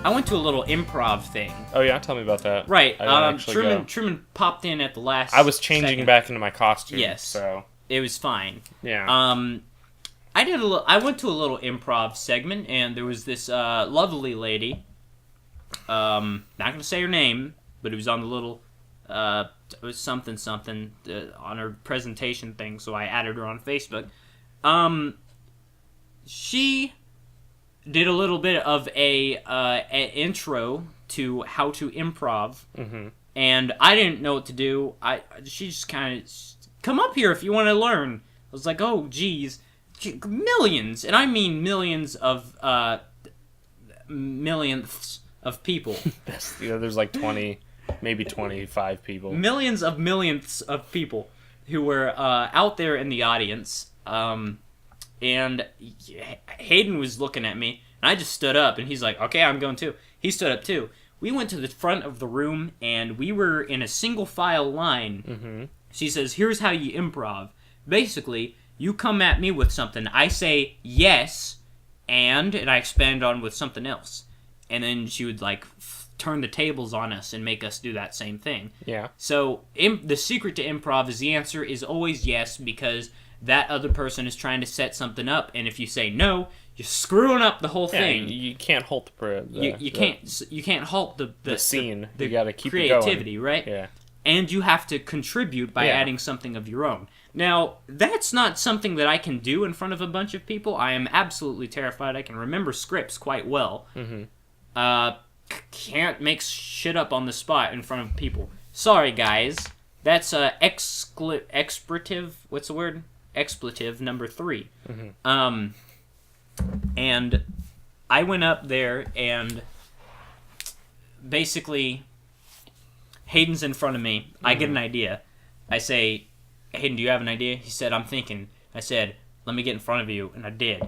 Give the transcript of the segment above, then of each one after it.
I went to a little improv thing. Oh yeah, tell me about that. Right. I didn't actually go. Truman popped in at the last. I was changing second. back into my costume. Yes. So It was fine. yeah. I went to a little improv segment, and there was this lovely lady. Not gonna say her name, but it was on the little. It was something on her presentation thing, so I added her on Facebook. She did a little bit of an intro to how to improv, and I didn't know what to do. She just kind of, come up here if you want to learn. I was like, oh, geez. Millions, and I mean millionths of people. There's like 20, maybe 25 people. Millionths of people who were out there in the audience. And Hayden was looking at me, and I just stood up, and he's like, okay, I'm going too. He stood up too. We went to the front of the room, and we were in a single file line. Mm-hmm. She says, here's how you improv. Basically, you come at me with something, I say yes, and I expand on with something else. And then she would like turn the tables on us and make us do that same thing. Yeah. So the secret to improv is the answer is always yes, because that other person is trying to set something up, and if you say no, you're screwing up the whole thing. You can't halt you can't halt the scene. The you gotta keep creativity, it going. right? Yeah. And you have to contribute by adding something of your own. Now, that's not something that I can do in front of a bunch of people. I am absolutely terrified. I can remember scripts quite well. Mm-hmm. Can't make shit up on the spot in front of people. Sorry, guys. That's expletive. What's the word? Expletive number 3. Mm-hmm. And I went up there, and basically, Hayden's in front of me. Mm-hmm. I get an idea. I say, Hayden, do you have an idea? He said, I'm thinking. I said, let me get in front of you, and I did.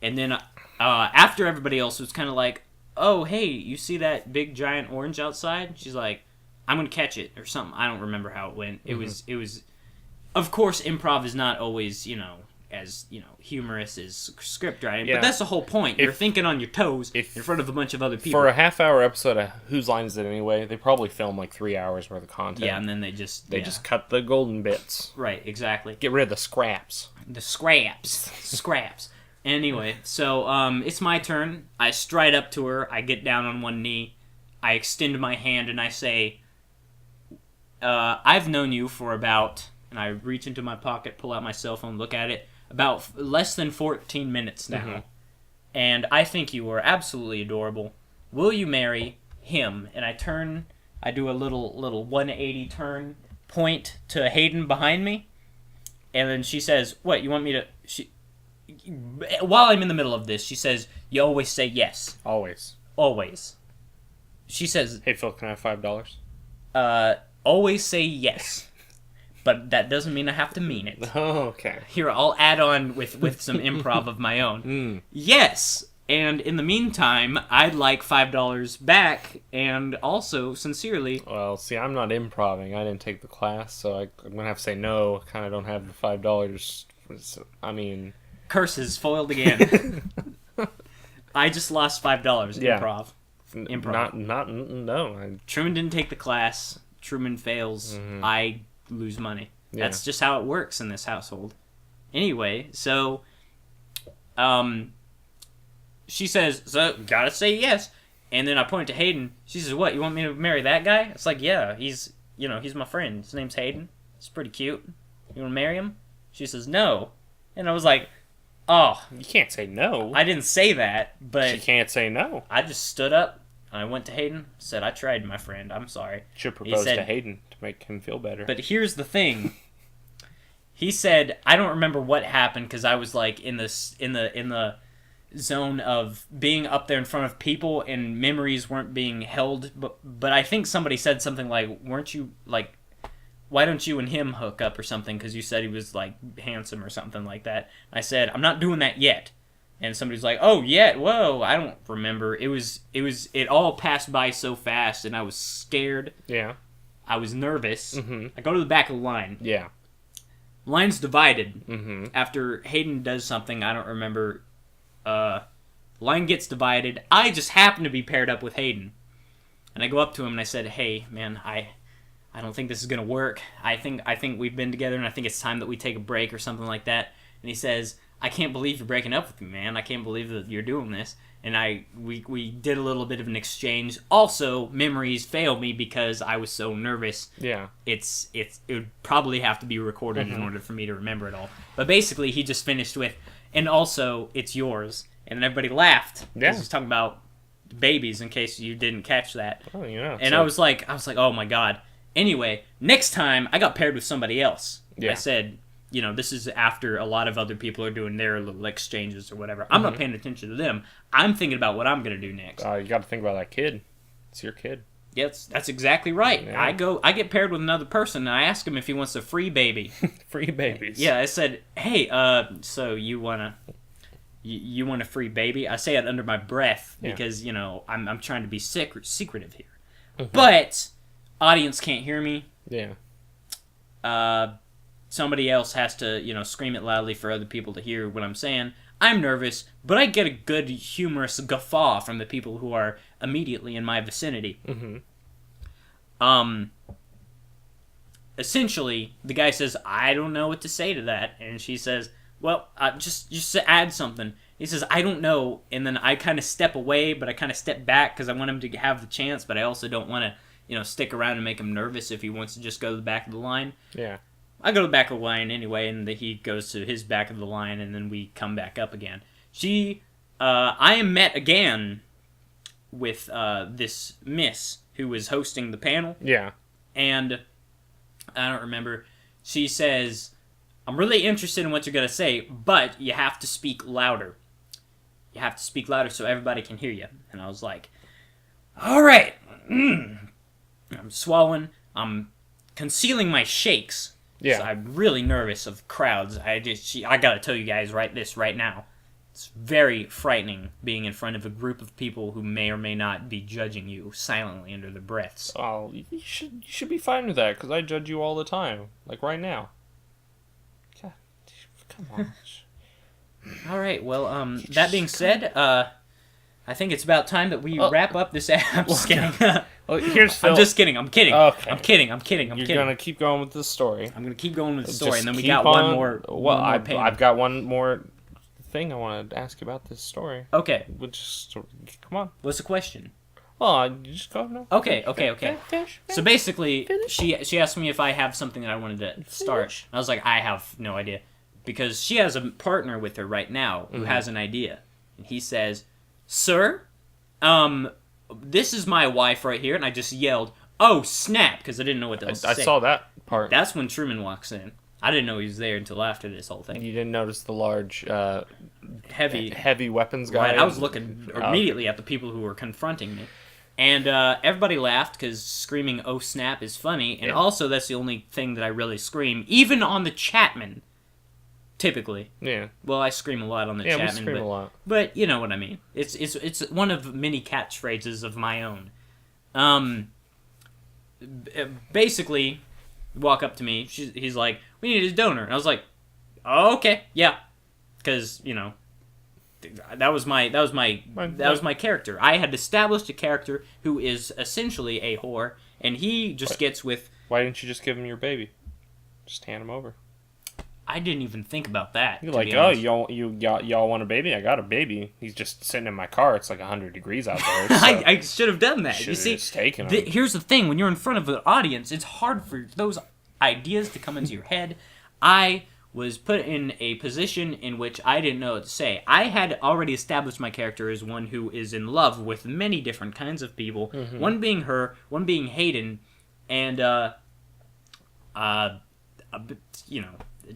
And then after everybody else was kind of like, oh, hey, you see that big giant orange outside? She's like, I'm going to catch it, or something. I don't remember how it went. It was, of course, improv is not always, as, humorous as script writing, but that's the whole point. You're thinking on your toes in front of a bunch of other people. For a half-hour episode of Whose Line Is It Anyway, they probably film like 3 hours worth of content. Yeah, and then they just cut the golden bits. Right, exactly. Get rid of the scraps. Scraps. Anyway, so it's my turn. I stride up to her. I get down on one knee. I extend my hand and I say, I've known you for about, and I reach into my pocket, pull out my cell phone, look at it, about less than 14 minutes now. Mm-hmm. And I think you are absolutely adorable. Will you marry him? And I do a little 180 turn, point to Hayden behind me. And then she says, what, you want me to... While I'm in the middle of this, she says, you always say yes. Always. She says... Hey, Phil, can I have $5? Always say yes. But that doesn't mean I have to mean it. Oh, okay. Here, I'll add on with some improv of my own. Yes! And in the meantime, I'd like $5 back, and also, sincerely... Well, see, I'm not improving. I didn't take the class, so I'm going to have to say no. I kind of don't have the $5. I mean... Curses, foiled again. I just lost $5. Improv. No. Truman didn't take the class. Truman fails. Mm-hmm. I lose money. Yeah. That's just how it works in this household. Anyway, so... she says, so, gotta say yes. And then I point to Hayden. She says, what, you want me to marry that guy? It's like, yeah, he's my friend. His name's Hayden. He's pretty cute. You want to marry him? She says, no. And I was like, oh. You can't say no. I didn't say that, but... She can't say no. I just stood up, and I went to Hayden, said, I tried, my friend. I'm sorry. Should propose to Hayden to make him feel better. But here's the thing. He said, I don't remember what happened, because I was, like, in the zone of being up there in front of people, and memories weren't being held. But I think somebody said something like, weren't you, like... Why don't you and him hook up or something? Because you said he was, like, handsome or something like that. I said, I'm not doing that yet. And somebody's like, oh, yet? Whoa, I don't remember. It all passed by so fast, and I was scared. Yeah. I was nervous. Mm-hmm. I go to the back of the line. Yeah. Line's divided. Mm-hmm. After Hayden does something, I don't remember. Line gets divided. I just happen to be paired up with Hayden. And I go up to him and I said, hey, man, I don't think this is going to work. I think we've been together and I think it's time that we take a break or something like that. And he says, I can't believe you're breaking up with me, man. I can't believe that you're doing this. And we did a little bit of an exchange. Also, memories fail me because I was so nervous. Yeah. It would probably have to be recorded in order for me to remember it all. But basically, he just finished with, and also, it's yours. And everybody laughed. Yeah. He was talking about babies, in case you didn't catch that. Oh, yeah. And I was like, oh my god. Anyway, next time, I got paired with somebody else. Yeah. I said, this is after a lot of other people are doing their little exchanges or whatever. I'm not paying attention to them. I'm thinking about what I'm going to do next. You got to think about that kid. It's your kid. Yes, that's exactly right. Yeah. I get paired with another person, and I ask him if he wants a free baby. Free babies. Yeah, I said, hey, so you want a free baby? I say it under my breath because, I'm trying to be secretive here. But audience can't hear me. Yeah. Somebody else has to, scream it loudly for other people to hear what I'm saying. I'm nervous, but I get a good humorous guffaw from the people who are immediately in my vicinity. Essentially, the guy says, I don't know what to say to that. And she says, well, just add something. He says, I don't know. And then I kind of step away, but I kind of step back because I want him to have the chance, but I also don't want to, stick around and make him nervous if he wants to just go to the back of the line. Yeah. I go to the back of the line anyway, and he goes to his back of the line, and then we come back up again. I am met again with this miss who is hosting the panel. Yeah. And I don't remember. She says, I'm really interested in what you're going to say, but you have to speak louder. You have to speak louder so everybody can hear you. And I was like, all right. I'm swallowing. I'm concealing my shakes. Yeah. So I'm really nervous of crowds. I got to tell you guys right now. It's very frightening being in front of a group of people who may or may not be judging you silently under their breaths. Oh, you should be fine with that, because I judge you all the time. Like right now. God, come on. All right, well, that being said, I think it's about time that we wrap up this app. I'm just kidding. Here's Phil. I'm just kidding. I'm kidding. Okay. I'm kidding. You're gonna keep going with the story. I'm gonna keep going with the story, Just and then we keep got on. one more. Well, one more panel. I've got one more thing I want to ask you about this story. Okay. Come on. What's the question? Well, you just go. No. Okay. Finish. So basically, she asked me if I have something that I wanted to start. I was like, I have no idea, because she has a partner with her right now who has an idea, and he says, "Sir, this is my wife right here," and I just yelled, "Oh snap!" because I didn't know what else to say. I saw that part. That's when Truman walks in. I didn't know he was there until after this whole thing. You didn't notice the large, heavy weapons guy. Right, I was looking immediately at the people who were confronting me. And everybody laughed because screaming "Oh snap" is funny, and also that's the only thing that I really scream, even on the Chatmen. Typically, yeah. Well, I scream a lot on the Chatmen, we scream a lot. But you know what I mean. It's one of many catchphrases of my own. Basically, walk up to me. He's like, "We need a donor," and I was like, "Oh, okay, yeah," because that was my character. I had established a character who is essentially a whore, and he just gets with. Why didn't you just give him your baby? Just hand him over. I didn't even think about that. You're like, oh, y'all want a baby? I got a baby. He's just sitting in my car. It's like 100 degrees out there. So I should have done that. You see, just taken him. Here's the thing: when you're in front of an audience, it's hard for those ideas to come into your head. I was put in a position in which I didn't know what to say. I had already established my character as one who is in love with many different kinds of people. Mm-hmm. One being her, one being Hayden, and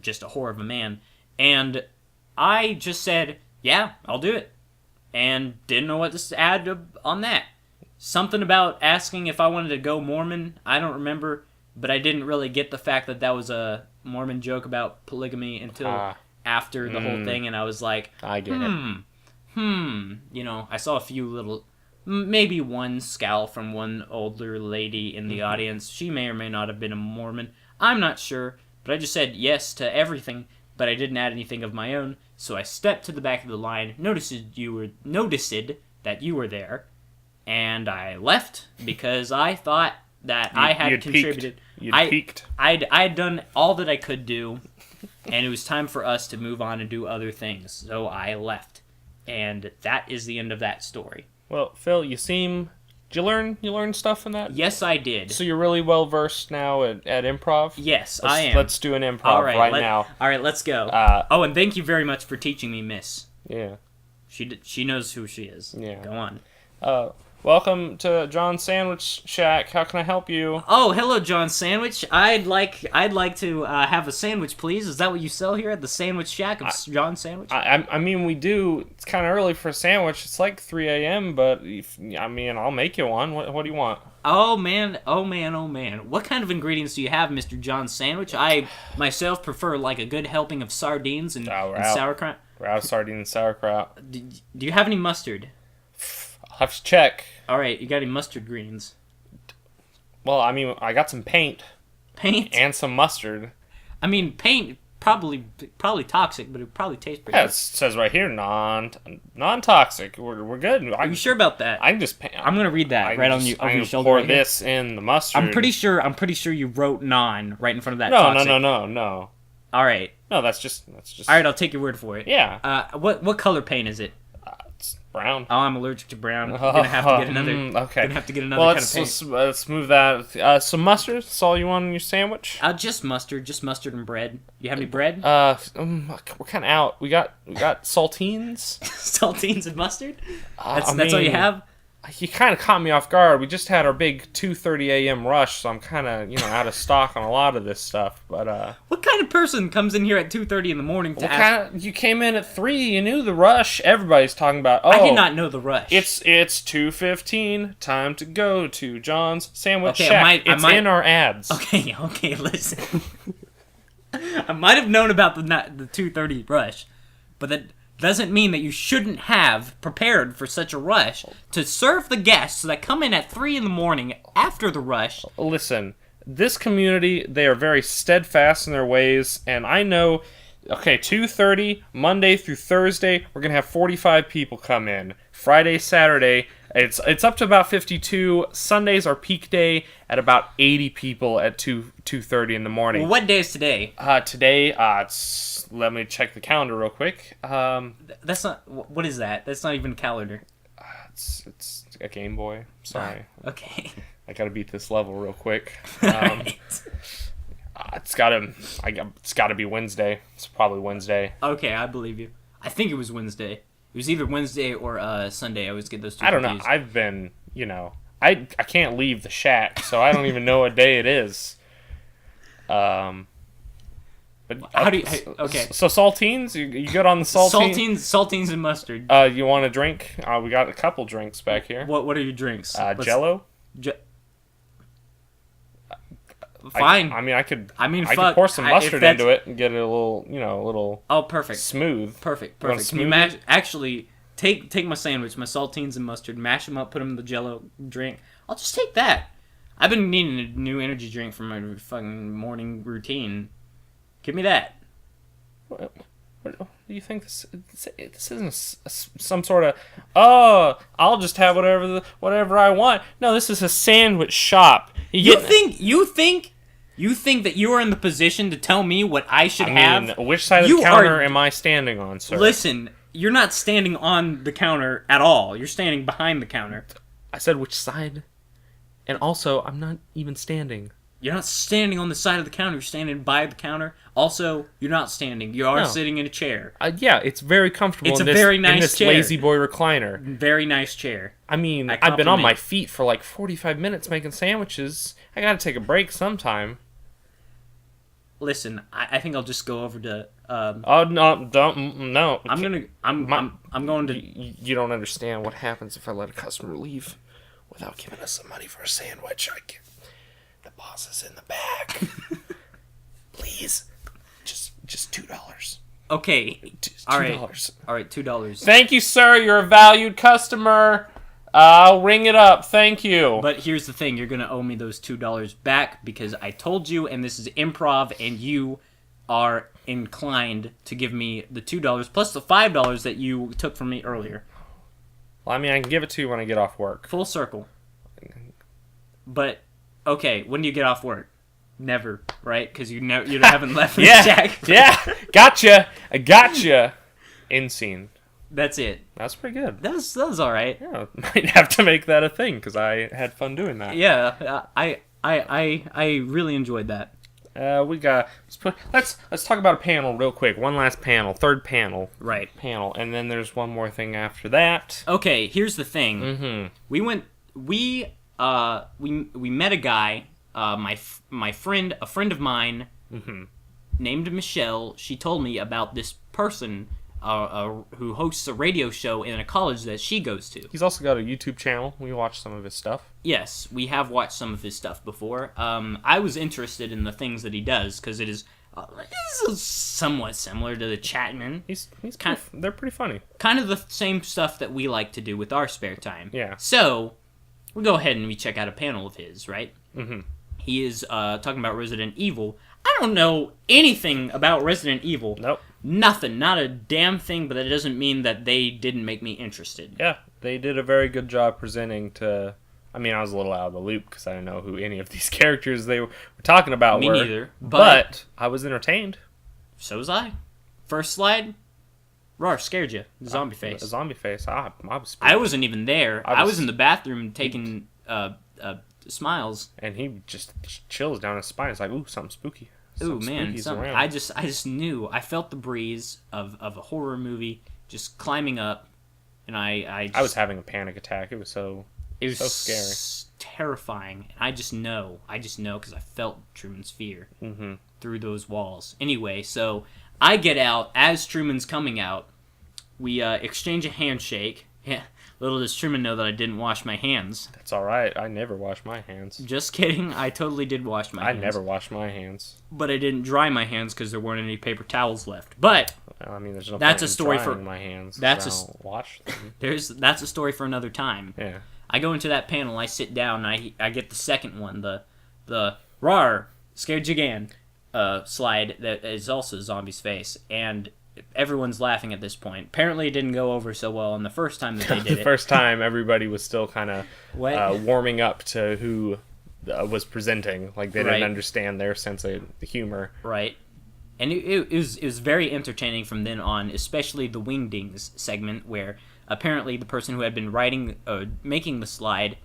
just a whore of a man. And I just said, yeah, I'll do it. And didn't know what to add on that. Something about asking if I wanted to go Mormon, I don't remember, but I didn't really get the fact that was a Mormon joke about polygamy until after the whole thing, and I was like, I get it. I saw a few little, maybe one scowl from one older lady in the audience. She may or may not have been a Mormon. I'm not sure. But I just said yes to everything, but I didn't add anything of my own, so I stepped to the back of the line, noticed that you were there, and I left because I thought that I had contributed. You'd peaked. I'd done all that I could do, and it was time for us to move on and do other things, so I left. And that is the end of that story. Well, Phil, did you learn stuff in that? Yes, I did. So you're really well versed now at improv? Yes, I am. Let's do an improv now. All right, let's go. And thank you very much for teaching me, Miss. Yeah. She knows who she is. Yeah. Go on. Welcome to John's Sandwich Shack. How can I help you? Oh, hello, John Sandwich. I'd like to have a sandwich, please. Is that what you sell here at the Sandwich Shack of John Sandwich? I mean, we do. It's kind of early for a sandwich. It's like 3 a.m., but I'll make you one. What do you want? Oh man. What kind of ingredients do you have, Mr. John Sandwich? I myself prefer like a good helping of sardines and sauerkraut. We're out of sardines and sauerkraut. Do you have any mustard? I'll have to check. All right, you got any mustard greens? Well, I mean, I got some paint. Paint? And some mustard. I mean, paint probably toxic, but it probably tastes pretty good. It says right here, non-toxic. We're good. Are you sure about that? I can just paint. I'm gonna read that right on you over your shoulder. Pour right this in the mustard. I'm pretty sure you wrote non right in front of that. No. All right. No, that's just. All right, I'll take your word for it. Yeah. What color paint is it? It's brown. Oh, I'm allergic to brown. I'm gonna have to get another. Okay. Gonna have to get another kind of paint. Let's move that. Some mustard. That's all you want on your sandwich? Just mustard and bread. You have any bread? We're kind of out. We got saltines. Saltines and mustard. That's all you have. You kind of caught me off guard. We just had our big 2:30 a.m. rush, so I'm kind of out of stock on a lot of this stuff. But what kind of person comes in here at 2:30 in the morning to ask? You came in at 3. You knew the rush. Everybody's talking about. Oh, I did not know the rush. It's 2:15. Time to go to John's Sandwich Shack. It's in our ads. Okay. Listen. I might have known about the 2:30 rush, but that doesn't mean that you shouldn't have prepared for such a rush to serve the guests that come in at 3 in the morning after the rush. Listen, this community, they are very steadfast in their ways, and I know, 2:30, Monday through Thursday, we're going to have 45 people come in. Friday, Saturday, it's up to about 52. Sundays are peak day at about 80 people at 2:30 in the morning. Well, what day is today? Today, let me check the calendar real quick. That's not. What is that? That's not even a calendar. It's a Game Boy. Sorry. Okay. I gotta beat this level real quick. Right. It's gotta be Wednesday. It's probably Wednesday. Okay, I believe you. I think it was Wednesday. It was either Wednesday or Sunday. I always get those two. I don't know. I've been, I can't leave the shack, so I don't even know what day it is. But how do you? Okay. So saltines, you good on the saltines? Saltines and mustard. You want a drink? We got a couple drinks back here. What are your drinks? Jello. Fine. I could fuck. pour some mustard into it and get it a little. Oh, perfect. Smooth. Perfect. Can you actually take my sandwich, my saltines and mustard, mash them up, put them in the Jello drink? I'll just take that. I've been needing a new energy drink for my fucking morning routine. Give me that. What do you think this isn't some sort of, I'll just have whatever I want. No, this is a sandwich shop. You think that you are in the position to tell me what I should have? Which side of the counter am I standing on, sir? Listen, you're not standing on the counter at all. You're standing behind the counter. I said which side. And also, I'm not even standing. You're not standing on the side of the counter. You're standing by the counter. Also, you're not standing. You are sitting in a chair. Yeah, it's very comfortable. It's very nice in this chair. Lazy Boy recliner. Very nice chair. I mean, I've been on my feet for like 45 minutes making sandwiches. I gotta take a break sometime. Listen, I think I'll just go over to. Oh no! No. I'm going to. You don't understand what happens if I let a customer leave without giving us some money for a sandwich. The boss is in the back. Please, just $2. Okay. $2. All right, $2. Thank you, sir. You're a valued customer. I'll ring it up. Thank you. But here's the thing. You're going to owe me those $2 back because I told you, and this is improv, and you are inclined to give me the $2 plus the $5 that you took from me earlier. Well, I mean, I can give it to you when I get off work. Full circle. But, okay, when do you get off work? Never, right? Because you haven't left me Jack. Yeah, gotcha. I gotcha. End scene. That's it. That's pretty good. That was all right. Yeah, might have to make that a thing because I had fun doing that. Yeah, I really enjoyed that. Let's talk about a panel real quick. One last panel, third panel. Right. Panel, and then there's one more thing after that. Okay, here's the thing. Mm-hmm. We met a guy, my friend, a friend of mine, named Michelle. She told me about this person who hosts a radio show in a college that she goes to. He's also got a YouTube channel. We watched some of his stuff. Yes, we have watched some of his stuff before. I was interested in the things that he does because it is somewhat similar to the Chatmen. They're pretty funny. Kind of the same stuff that we like to do with our spare time. Yeah. So we go ahead and we check out a panel of his, right? Mm-hmm. He is talking about Resident Evil. I don't know anything about Resident Evil. Nope. Nothing. Not a damn thing, but that doesn't mean that they didn't make me interested. Yeah, they did a very good job presenting to... I mean, I was a little out of the loop because I didn't know who any of these characters they were talking about Me were. neither. But I was entertained. So was I. First slide, Rar scared you. Zombie face. A zombie face. I was spooked. I wasn't even there. I was in the bathroom taking smiles. And he just chills down his spine. It's like, ooh, something spooky. Ooh, man. I just knew. I felt the breeze of a horror movie just climbing up. And I was having a panic attack. It was so scary. Terrifying. And I just know because I felt Truman's fear through those walls. Anyway, so I get out as Truman's coming out. We exchange a handshake. Yeah. Little does Truman know that I didn't wash my hands. That's all right. I never wash my hands. Just kidding. I totally did wash my hands. I never wash my hands. But I didn't dry my hands because there weren't any paper towels left. But I mean, there's no that's point a story in for my hands. Wash them. That's a story for another time. Yeah. I go into that panel. I sit down. And I get the second one, the Rar scared you again slide that is also Zombie's face, and everyone's laughing at this point. Apparently, it didn't go over so well on the first time that they did it. The first time, everybody was still kind of warming up to who was presenting. Like, they didn't understand their sense of humor. Right. And it was very entertaining from then on, especially the Wingdings segment, where apparently the person who had been making the slide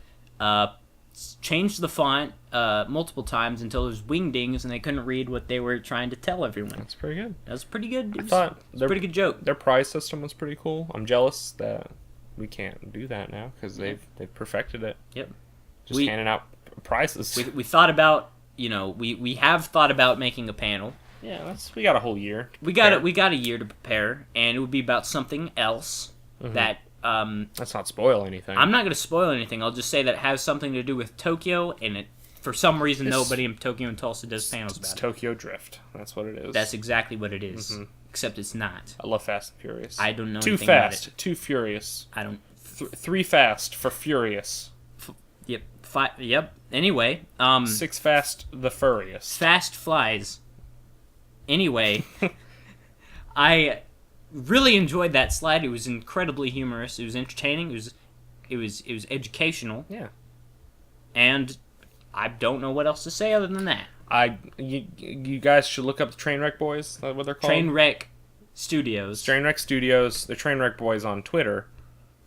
changed the font multiple times until it was Wingdings, and they couldn't read what they were trying to tell everyone. That's pretty good. That was pretty good. I thought it was a pretty good joke. Their prize system was pretty cool. I'm jealous that we can't do that now because they've perfected it. Yep. Just handing out prizes. We thought about, we have thought about making a panel. Yeah, we got a whole year. We got a year to prepare, and it would be about something else that. Let's not spoil anything. I'm not going to spoil anything. I'll just say that it has something to do with Tokyo, and for some reason nobody in Tokyo and Tulsa does panels about it. It's Tokyo Drift. That's what it is. That's exactly what it is. Except it's not. I love Fast and Furious. I don't know Too anything fast, about it. too furious. I don't. 3 fast for furious. Yep. Yep. Anyway. 6 fast, the furriest. Fast flies. Anyway, I really enjoyed that slide. It was incredibly humorous. It was entertaining. It was educational. Yeah. And I don't know what else to say other than that. You guys should look up the Trainwreck Boys. Is that what they're called? Trainwreck Studios. Trainwreck Studios. The Trainwreck Boys on Twitter.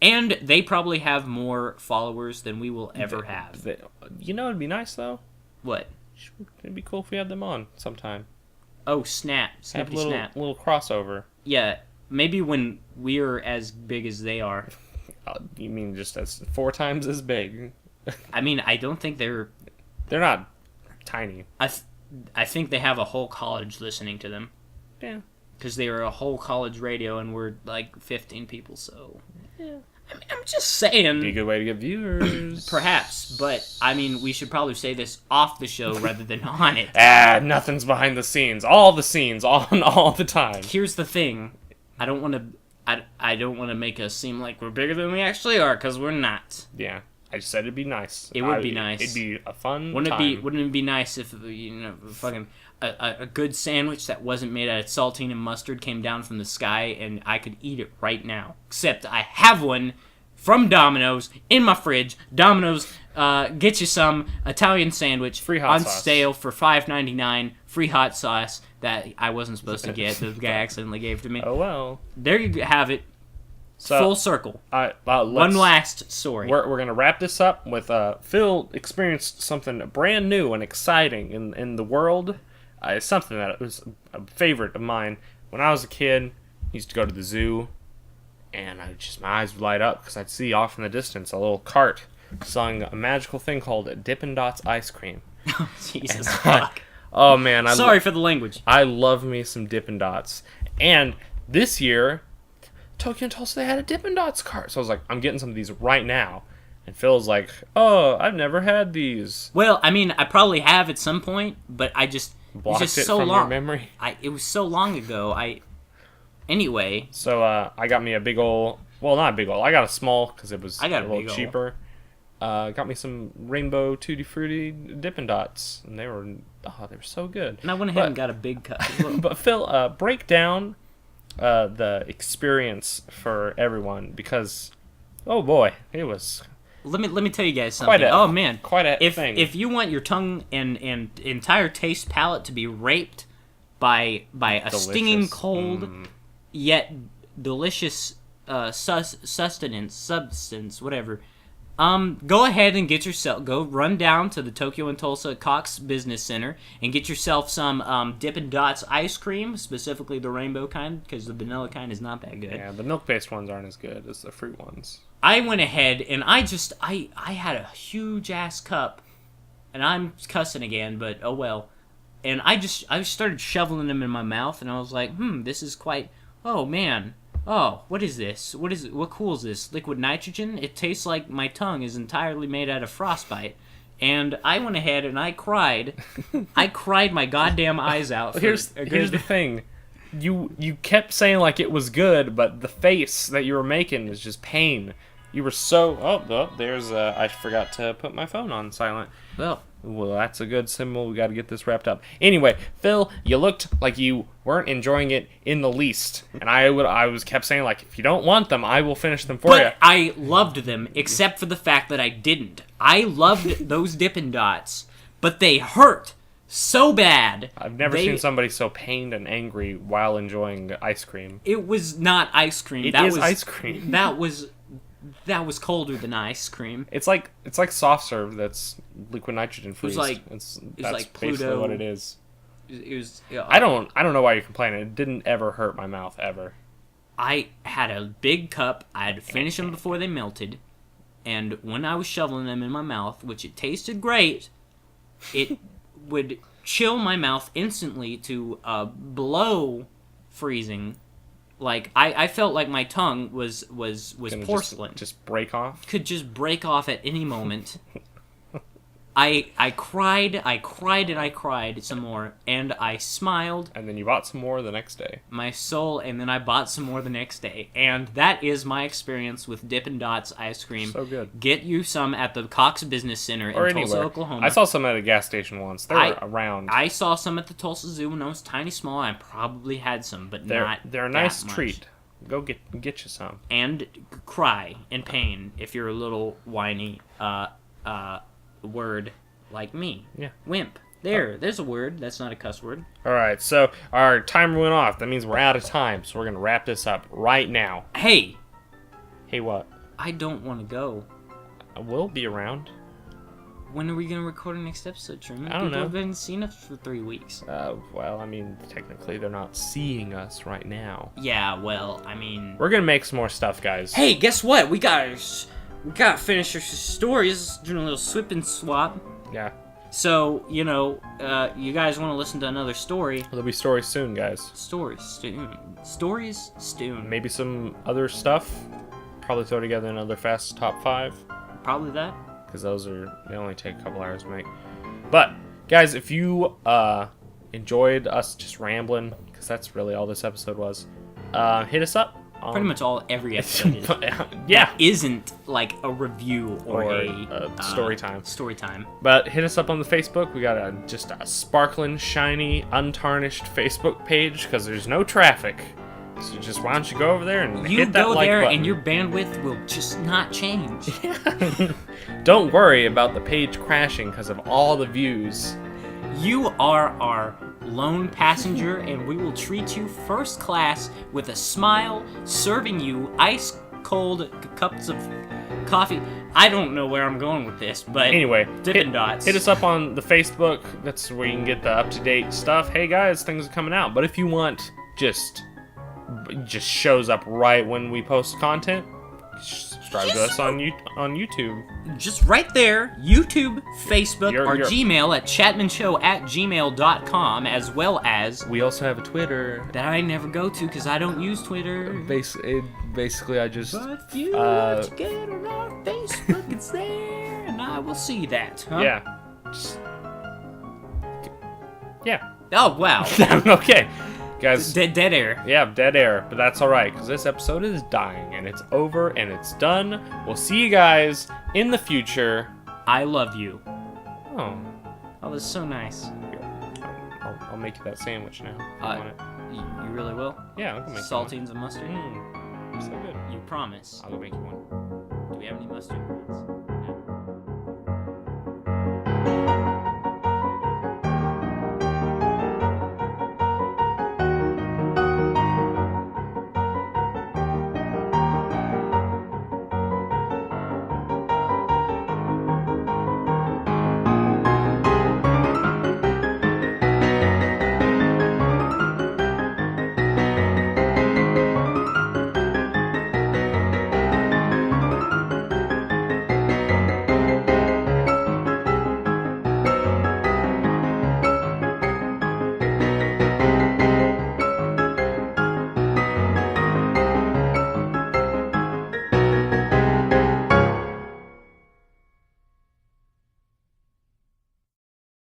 And they probably have more followers than we will ever have. It'd be nice though. What? It'd be cool if we had them on sometime. Oh, snap. Snippity have snap. Little crossover. Yeah, maybe when we're as big as they are. You mean just as 4 times as big? I mean, I don't think they're not tiny. I think they have a whole college listening to them. Yeah. Because they are a whole college radio, and we're like 15 people, so... Yeah. I mean, I'm just saying... Be a good way to get viewers. Perhaps, but, I mean, we should probably say this off the show rather than on it. Nothing's behind the scenes. All the scenes, on all the time. Here's the thing. I don't want to make us seem like we're bigger than we actually are, because we're not. Yeah. I just said it'd be nice. It would be nice. It'd be a fun Wouldn't time. Wouldn't it be nice if fucking a good sandwich that wasn't made out of saltine and mustard came down from the sky and I could eat it right now? Except I have one from Domino's in my fridge. Domino's, get you some Italian sandwich Free hot on sauce. sale for $5.99. Free hot sauce that I wasn't supposed to get. The guy accidentally gave to me. Oh well. There you have it. So, Full circle. One last story. We're gonna wrap this up with Phil experienced something brand new and exciting in the world. It's something that was a favorite of mine when I was a kid. I used to go to the zoo, and my eyes would light up because I'd see off in the distance a little cart selling a magical thing called Dippin' Dots ice cream. Jesus fuck. Oh man, Sorry for the language. I love me some Dippin' Dots. And this year, Tokyo and Tulsa, they had a Dippin' Dots cart. So I was like, I'm getting some of these right now. And Phil's like, oh, I've never had these. Well, I mean, I probably have at some point, but I just Blocked it's just it so from long. your memory. It was so long ago. Anyway. So I got me a big ol', well, not a big ol', I got a small because it was I got a a little big ol'. cheaper. Got me some rainbow Tutti Frutti Dippin' Dots, and they were so good. And I went ahead and got a big cup. But Phil, break down the experience for everyone because, oh boy, it was Let me tell you guys something. Oh man, quite a thing. If you want your tongue and entire taste palate to be raped by a stinging cold yet delicious substance, whatever. Go ahead and go run down to the Tokyo and Tulsa Cox Business Center and get yourself some Dippin' Dots ice cream, specifically the rainbow kind, because the vanilla kind is not that good. Yeah, the milk-based ones aren't as good as the fruit ones. I went ahead and I had a huge ass cup, and I'm cussing again, but oh well. And I started shoveling them in my mouth, and I was like, this is quite. Oh man. Oh, what is this? What cool is this? Liquid nitrogen? It tastes like my tongue is entirely made out of frostbite. And I went ahead and I cried. I cried my goddamn eyes out. Here's the thing. You kept saying like it was good, but the face that you were making was just pain. You were so... Oh, there's... I forgot to put my phone on silent. Well, that's a good symbol. We got to get this wrapped up. Anyway, Phil, you looked like you weren't enjoying it in the least, and I kept saying like, if you don't want them, I will finish them for you. But I loved them, except for the fact that I didn't. I loved those Dippin' Dots, but they hurt so bad. I've never seen somebody so pained and angry while enjoying ice cream. It was not ice cream. It is ice cream. That was colder than ice cream. It's like soft serve that's liquid nitrogen freeze. That's like Pluto. Basically what it is. It was. I don't know why you're complaining. It didn't ever hurt my mouth ever. I had a big cup. I had to finish them before they melted, and when I was shoveling them in my mouth, which it tasted great, it would chill my mouth instantly to below freezing. Like I felt like my tongue was porcelain. Just break off. Could just break off at any moment. I cried and I cried some more, and I smiled. And then you bought some more the next day. My soul, and then I bought some more the next day. And that is my experience with Dippin' Dots ice cream. So good. Get you some at the Cox Business Center in Tulsa, Oklahoma. I saw some at a gas station once. They were around. I saw some at the Tulsa Zoo when I was tiny small. I probably had some, but they're a nice treat. Go get you some. And cry in pain if you're a little whiny word like me. Yeah. Wimp. There's a word. That's not a cuss word. All right, so our timer went off. That means we're out of time, so we're going to wrap this up right now. Hey, what? I don't want to go. We'll be around. When are we going to record our next episode, Truman? I don't know. People have been seeing us for 3 weeks. Well, I mean, technically they're not seeing us right now. Yeah, well, I mean... We're going to make some more stuff, guys. Hey, guess what? We got to finish our stories. Doing a little swip and swap. Yeah. So, you guys want to listen to another story. There'll be stories soon, guys. Stories soon. Maybe some other stuff. Probably throw together another Fast Top 5. Probably that. Because they only take a couple hours to make. But, guys, if you enjoyed us just rambling, because that's really all this episode was, hit us up Pretty much every episode is. Yeah. That isn't like a review or a story time. Story time. But hit us up on the Facebook. We got just a sparkling, shiny, untarnished Facebook page because there's no traffic. So just why don't you go over there and hit that like button. And your bandwidth will just not change. Don't worry about the page crashing because of all the views. You are our lone passenger, and we will treat you first class with a smile, serving you ice cold cups of coffee. I don't know where I'm going with this, but anyway, Dippin' Dots. Hit us up on the Facebook. That's where you can get the up-to-date stuff. Hey guys, things are coming out. But if you want just shows up right when we post content, subscribe to us on YouTube. Just right there, YouTube, Facebook, or You're- Gmail at chatmenshow@gmail.com, as well as We also have a Twitter. that I never go to because I don't use Twitter. Basically, I just But if you want to get on our Facebook, it's there, and I will see that. Huh? yeah. Oh, wow. Okay, guys. Dead air. Yeah, dead air, but that's all right because this episode is dying and it's over and it's done. We'll see you guys in the future. I love you. Oh, That's so nice. I'll make you that sandwich now. You want it? You really will? Yeah, I'll go make Saltines and mustard? you one. So good. You promise. I'll go make you one. Do we have any mustard?